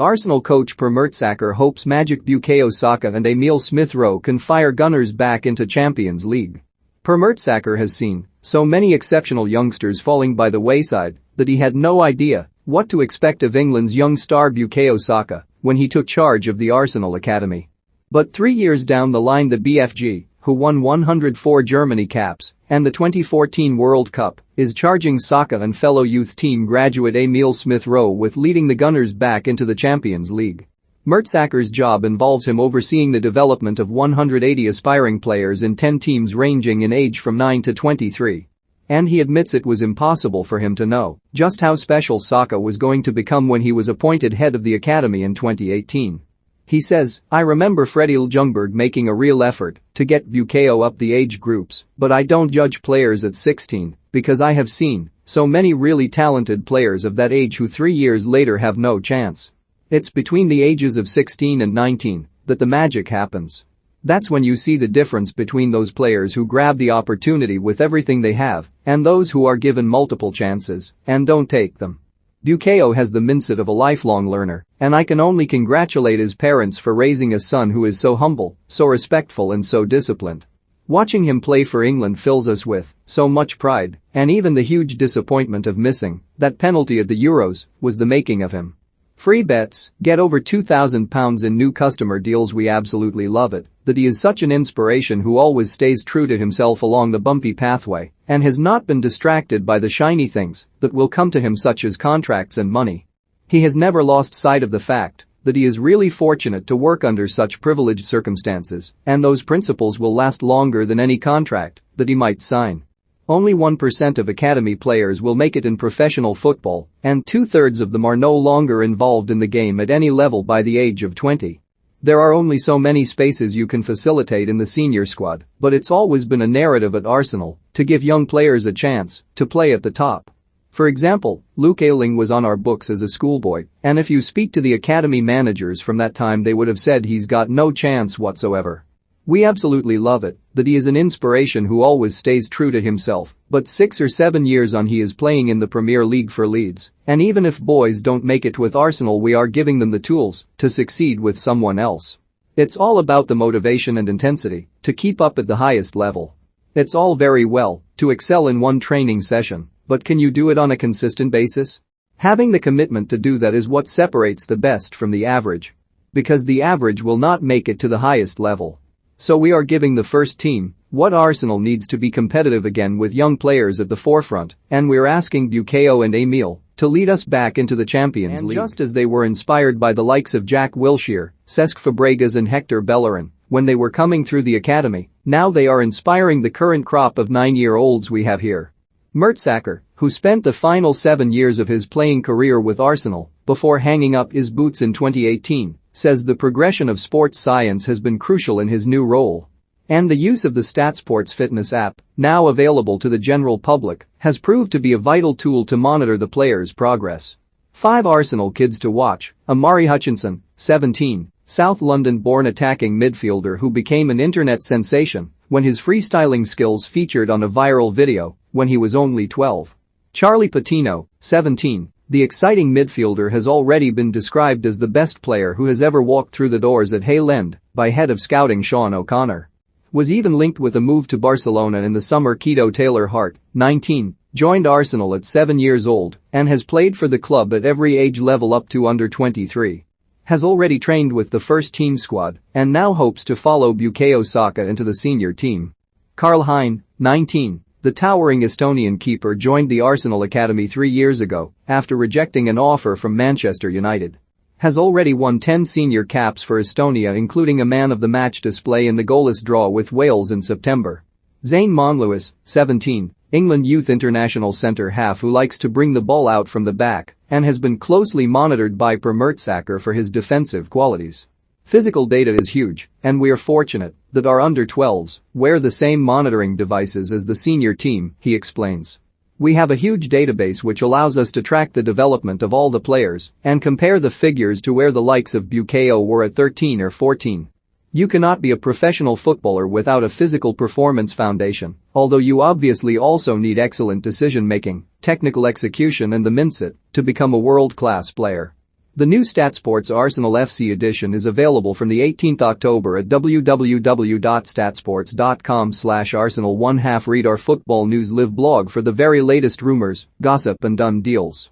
Arsenal coach Per Mertesacker hopes Magic Bukayo Saka and Emile Rowe can fire Gunners back into Champions League. Per Mertesacker has seen so many exceptional youngsters falling by the wayside that he had no idea what to expect of England's young star Bukayo Saka when he took charge of the Arsenal academy. But 3 years down the line, the BFG, who won 104 Germany caps and the 2014 World Cup, is charging Saka and fellow youth team graduate Emile Rowe with leading the Gunners back into the Champions League. Mertesacker's job involves him overseeing the development of 180 aspiring players in 10 teams ranging in age from 9 to 23. And he admits it was impossible for him to know just how special Saka was going to become when he was appointed head of the academy in 2018. He says, "I remember Freddie Ljungberg making a real effort to get Bukayo up the age groups, but I don't judge players at 16 because I have seen so many really talented players of that age who 3 years later have no chance. It's between the ages of 16 and 19 that the magic happens. That's when you see the difference between those players who grab the opportunity with everything they have and those who are given multiple chances and don't take them." Bukayo has the mindset of a lifelong learner, and I can only congratulate his parents for raising a son who is so humble, so respectful and so disciplined. Watching him play for England fills us with so much pride, and even the huge disappointment of missing that penalty at the Euros was the making of him. Free bets, get over £2,000 in new customer deals. We absolutely love it that he is such an inspiration who always stays true to himself along the bumpy pathway and has not been distracted by the shiny things that will come to him such as contracts and money. He has never lost sight of the fact that he is really fortunate to work under such privileged circumstances, and those principles will last longer than any contract that he might sign. Only 1% of academy players will make it in professional football, and 2/3 of them are no longer involved in the game at any level by the age of 20. There are only so many spaces you can facilitate in the senior squad, but it's always been a narrative at Arsenal to give young players a chance to play at the top. For example, Luke Ayling was on our books as a schoolboy, and if you speak to the academy managers from that time, they would have said he's got no chance whatsoever. We absolutely love it that he is an inspiration who always stays true to himself, but 6 or 7 years on he is playing in the Premier League for Leeds, and even if boys don't make it with Arsenal, we are giving them the tools to succeed with someone else. It's all about the motivation and intensity to keep up at the highest level. It's all very well to excel in one training session, but can you do it on a consistent basis? Having the commitment to do that is what separates the best from the average. Because the average will not make it to the highest level. So we are giving the first team what Arsenal needs to be competitive again with young players at the forefront, and we're asking Bukayo and Emile to lead us back into the Champions League. Just as they were inspired by the likes of Jack Wilshere, Cesc Fabregas and Hector Bellerin when they were coming through the academy, now they are inspiring the current crop of 9-year-olds we have here. Mertesacker, who spent the final 7 years of his playing career with Arsenal before hanging up his boots in 2018, says the progression of sports science has been crucial in his new role. And the use of the StatSports fitness app, now available to the general public, has proved to be a vital tool to monitor the players' progress. 5 Arsenal kids to watch: Amari Hutchinson, 17, South London-born attacking midfielder who became an internet sensation when his freestyling skills featured on a viral video when he was only 12. Charlie Patino, 17, the exciting midfielder has already been described as the best player who has ever walked through the doors at Hale End by head of scouting Sean O'Connor. Was even linked with a move to Barcelona in the summer. Keto Taylor-Hart, 19, joined Arsenal at 7 years old and has played for the club at every age level up to under 23. Has already trained with the first team squad and now hopes to follow Bukayo Saka into the senior team. Karl Hein, 19, the towering Estonian keeper joined the Arsenal academy 3 years ago after rejecting an offer from Manchester United. Has already won 10 senior caps for Estonia, including a man of the match display in the goalless draw with Wales in September. Zayn Monlewis, 17, England youth international centre-half who likes to bring the ball out from the back and has been closely monitored by Per Mertesacker for his defensive qualities. Physical data is huge, and we are fortunate that our under-12s wear the same monitoring devices as the senior team, he explains. We have a huge database which allows us to track the development of all the players and compare the figures to where the likes of Bukayo were at 13 or 14. You cannot be a professional footballer without a physical performance foundation, although you obviously also need excellent decision-making, technical execution and the mindset to become a world-class player. The new StatSports Arsenal FC edition is available from the 18th October at www.statsports.com/Arsenal. Read our football news live blog for the very latest rumors, gossip and done deals.